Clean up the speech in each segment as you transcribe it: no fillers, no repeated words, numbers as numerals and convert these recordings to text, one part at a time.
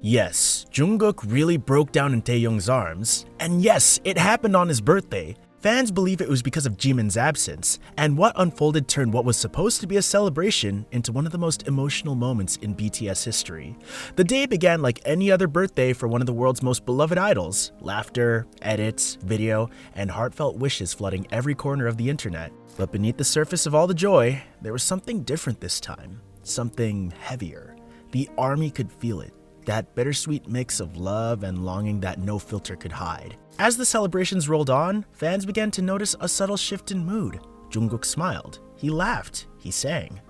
Yes, Jungkook really broke down in Taehyungs' arms, and yes, it happened on his birthday. Fans believe it was because of Jimin's absence, and what unfolded turned what was supposed to be a celebration into one of the most emotional moments in BTS history. The day began like any other birthday for one of the world's most beloved idols. Laughter, edits, video, and heartfelt wishes flooding every corner of the internet. But beneath the surface of all the joy, there was something different this time. Something heavier. The ARMY could feel it. That bittersweet mix of love and longing that no filter could hide. As the celebrations rolled on, fans began to notice a subtle shift in mood. Jungkook smiled, he laughed, he sang.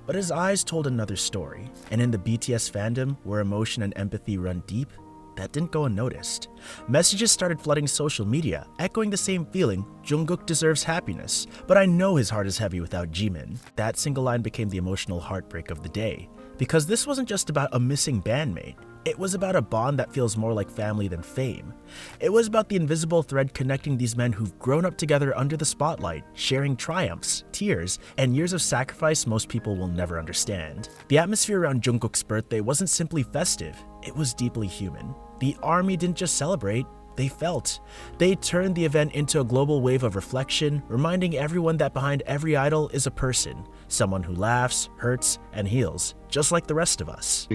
But his eyes told another story, and in the BTS fandom, where emotion and empathy run deep, that didn't go unnoticed. Messages started flooding social media, echoing the same feeling: Jungkook deserves happiness, but I know his heart is heavy without Jimin. That single line became the emotional heartbreak of the day. Because this wasn't just about a missing bandmate, it was about a bond that feels more like family than fame. It was about the invisible thread connecting these men who've grown up together under the spotlight, sharing triumphs, tears, and years of sacrifice most people will never understand. The atmosphere around Jungkook's birthday wasn't simply festive, it was deeply human. The ARMY didn't just celebrate, they felt. They turned the event into a global wave of reflection, reminding everyone that behind every idol is a person, someone who laughs, hurts, and heals, just like the rest of us.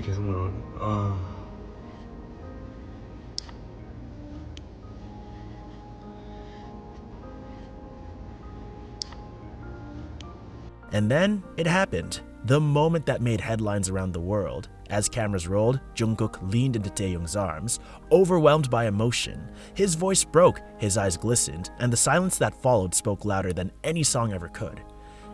And then it happened. The moment that made headlines around the world. As cameras rolled, Jungkook leaned into Taehyung's arms, overwhelmed by emotion. His voice broke, his eyes glistened, and the silence that followed spoke louder than any song ever could.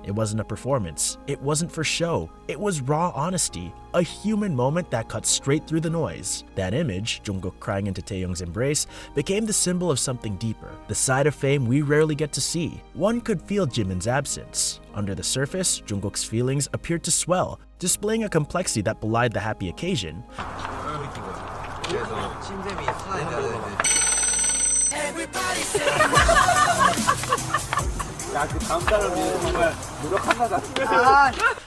It wasn't a performance, it wasn't for show, it was raw honesty, a human moment that cut straight through the noise. That image, Jungkook crying into Taehyung's embrace, became the symbol of something deeper, the side of fame we rarely get to see. One could feel Jimin's absence. Under the surface, Jungkook's feelings appeared to swell, displaying a complexity that belied the happy occasion.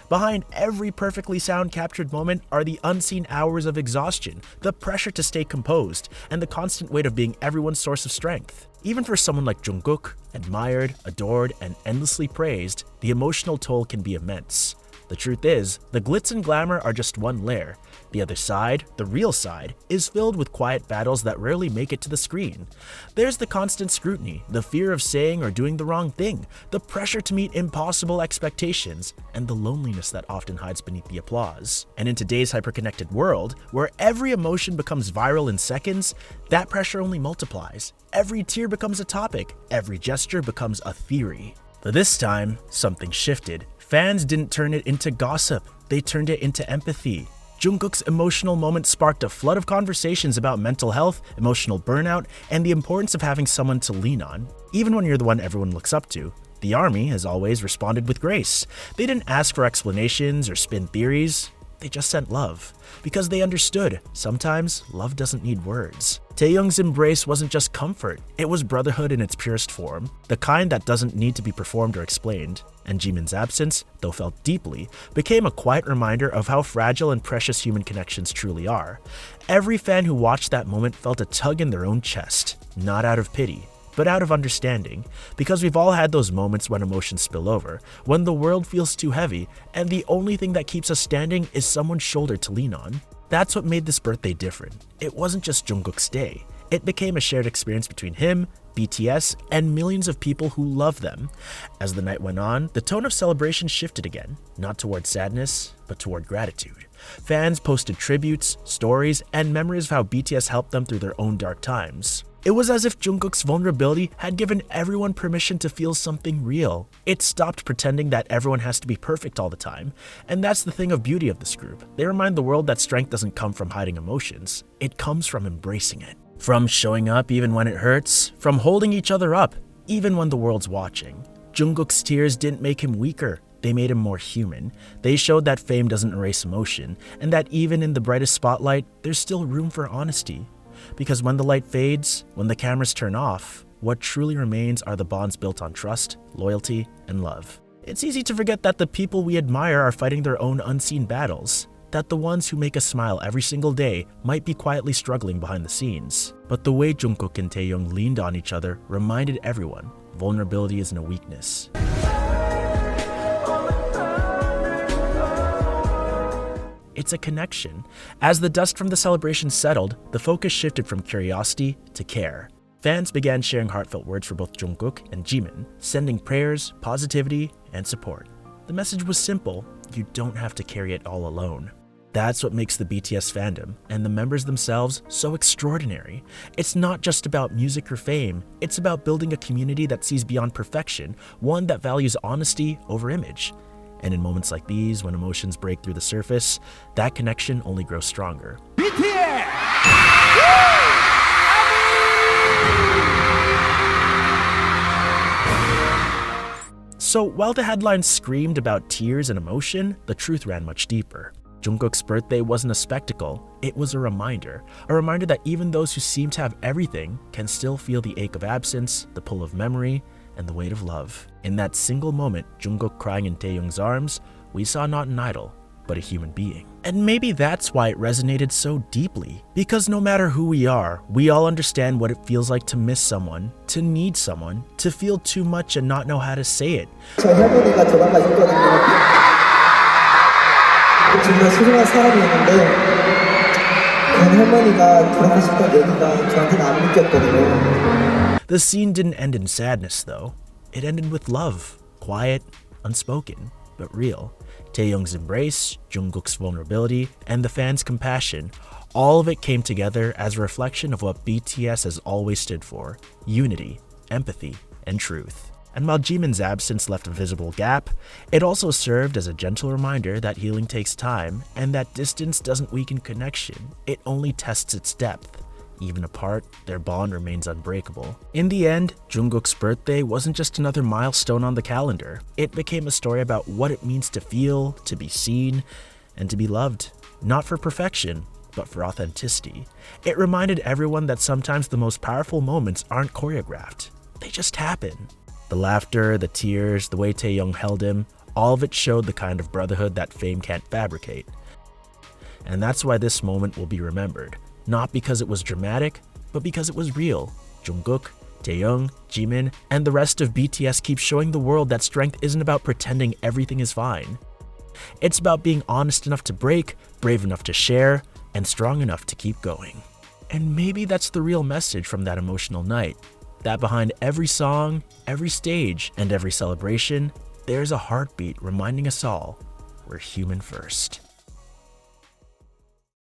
Behind every perfectly sound-captured moment are the unseen hours of exhaustion, the pressure to stay composed, and the constant weight of being everyone's source of strength. Even for someone like Jungkook, admired, adored, and endlessly praised, the emotional toll can be immense. The truth is, the glitz and glamour are just one layer. The other side, the real side, is filled with quiet battles that rarely make it to the screen. There's the constant scrutiny, the fear of saying or doing the wrong thing, the pressure to meet impossible expectations, and the loneliness that often hides beneath the applause. And in today's hyperconnected world, where every emotion becomes viral in seconds, that pressure only multiplies. Every tear becomes a topic, every gesture becomes a theory. But this time, something shifted. Fans didn't turn it into gossip, they turned it into empathy. Jungkook's emotional moment sparked a flood of conversations about mental health, emotional burnout, and the importance of having someone to lean on. Even when you're the one everyone looks up to, the ARMY, as always, responded with grace. They didn't ask for explanations or spin theories. They just sent love, because they understood sometimes love doesn't need words. Taehyung's embrace wasn't just comfort, it was brotherhood in its purest form, the kind that doesn't need to be performed or explained. And Jimin's absence, though felt deeply, became a quiet reminder of how fragile and precious human connections truly are. Every fan who watched that moment felt a tug in their own chest, not out of pity, but out of understanding, because we've all had those moments when emotions spill over, when the world feels too heavy, and the only thing that keeps us standing is someone's shoulder to lean on. That's what made this birthday different. It wasn't just Jungkook's day. It became a shared experience between him, BTS, and millions of people who love them. As the night went on, the tone of celebration shifted again, not toward sadness, but toward gratitude. Fans posted tributes, stories, and memories of how BTS helped them through their own dark times. It was as if Jungkook's vulnerability had given everyone permission to feel something real. It stopped pretending that everyone has to be perfect all the time. And that's the thing of beauty of this group. They remind the world that strength doesn't come from hiding emotions. It comes from embracing it. From showing up even when it hurts, from holding each other up, even when the world's watching. Jungkook's tears didn't make him weaker. They made him more human. They showed that fame doesn't erase emotion, and that even in the brightest spotlight, there's still room for honesty. Because when the light fades, when the cameras turn off, what truly remains are the bonds built on trust, loyalty, and love. It's easy to forget that the people we admire are fighting their own unseen battles. that the ones who make us smile every single day might be quietly struggling behind the scenes. But the way Jungkook and Taehyung leaned on each other reminded everyone vulnerability isn't a weakness. It's a connection. As the dust from the celebration settled, the focus shifted from curiosity to care. Fans began sharing heartfelt words for both Jungkook and Jimin, sending prayers, positivity, and support. The message was simple: you don't have to carry it all alone. That's what makes the BTS fandom and the members themselves so extraordinary. It's not just about music or fame, it's about building a community that sees beyond perfection, one that values honesty over image. And in moments like these, when emotions break through the surface, that connection only grows stronger. So while the headlines screamed about tears and emotion, the truth ran much deeper. Jungkook's birthday wasn't a spectacle, it was a reminder that even those who seem to have everything can still feel the ache of absence, the pull of memory, and the weight of love. In that single moment, Jungkook crying in Taehyung's arms, we saw not an idol, but a human being. And maybe that's why it resonated so deeply, because no matter who we are, we all understand what it feels like to miss someone, to need someone, to feel too much and not know how to say it. 정말 소중한 사람이었는데 할머니가 돌아가셨다는 얘기가 저한테는 안 믿겼거든요. The scene didn't end in sadness though. It ended with love, quiet, unspoken, but real. Taehyung's embrace, Jungkook's vulnerability, and the fans' compassion, all of it came together as a reflection of what BTS has always stood for: unity, empathy, and truth. And while Jimin's absence left a visible gap, it also served as a gentle reminder that healing takes time and that distance doesn't weaken connection, it only tests its depth. Even apart, their bond remains unbreakable. In the end, Jungkook's birthday wasn't just another milestone on the calendar. It became a story about what it means to feel, to be seen, and to be loved. Not for perfection, but for authenticity. It reminded everyone that sometimes the most powerful moments aren't choreographed. They just happen. The laughter, the tears, the way Taehyung held him, all of it showed the kind of brotherhood that fame can't fabricate. And that's why this moment will be remembered. Not because it was dramatic, but because it was real. Jungkook, Taehyung, Jimin, and the rest of BTS keep showing the world that strength isn't about pretending everything is fine. It's about being honest enough to break, brave enough to share, and strong enough to keep going. And maybe that's the real message from that emotional night. That behind every song, every stage, and every celebration, there's a heartbeat reminding us all we're human first.